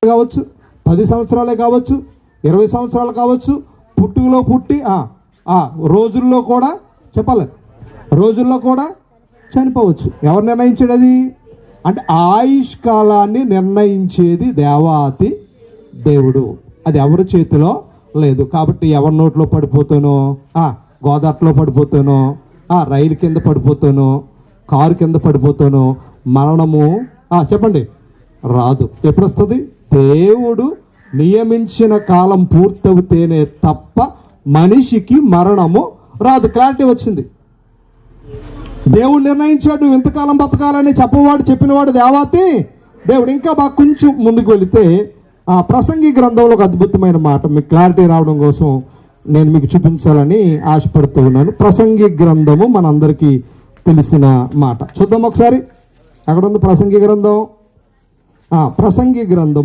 కావచ్చు, 10 సంవత్సరాలే కావచ్చు, 20 సంవత్సరాలు కావచ్చు, పుట్టుకలో పుట్టి రోజుల్లో కూడా చెప్పాలి, రోజుల్లో కూడా చనిపోవచ్చు. ఎవరు నిర్ణయించాడు అది? అంటే ఆయుష్ కాలాన్ని నిర్ణయించేది దేవాతి దేవుడు. అది ఎవరి చేతిలో లేదు. కాబట్టి ఎవరి నోట్లో పడిపోతానో, గోదాట్లో పడిపోతానో, రైలు కింద పడిపోతానో, కారు కింద పడిపోతానో మరణము చెప్పండి రాదు. ఎప్పుడు వస్తుంది? దేవుడు నియమించిన కాలం పూర్తవుతేనే తప్ప మనిషికి మరణము రాదు. క్లారిటీ వచ్చింది. దేవుడు నిర్ణయించాడు ఇంతకాలం బతకాలని చెప్పినవాడు దేవాతి దేవుడు. ఇంకా బాగా కొంచెం ముందుకు వెళితే ప్రసంగి గ్రంథంలో ఒక అద్భుతమైన మాట మీకు క్లారిటీ రావడం కోసం నేను మీకు చూపించాలని ఆశపడుతూ ఉన్నాను. ప్రసంగి గ్రంథము మనందరికీ తెలిసిన మాట. చూద్దాం ఒకసారి. ఎక్కడ ఉంది ప్రసంగి గ్రంథం? ప్రసంగి గ్రంథం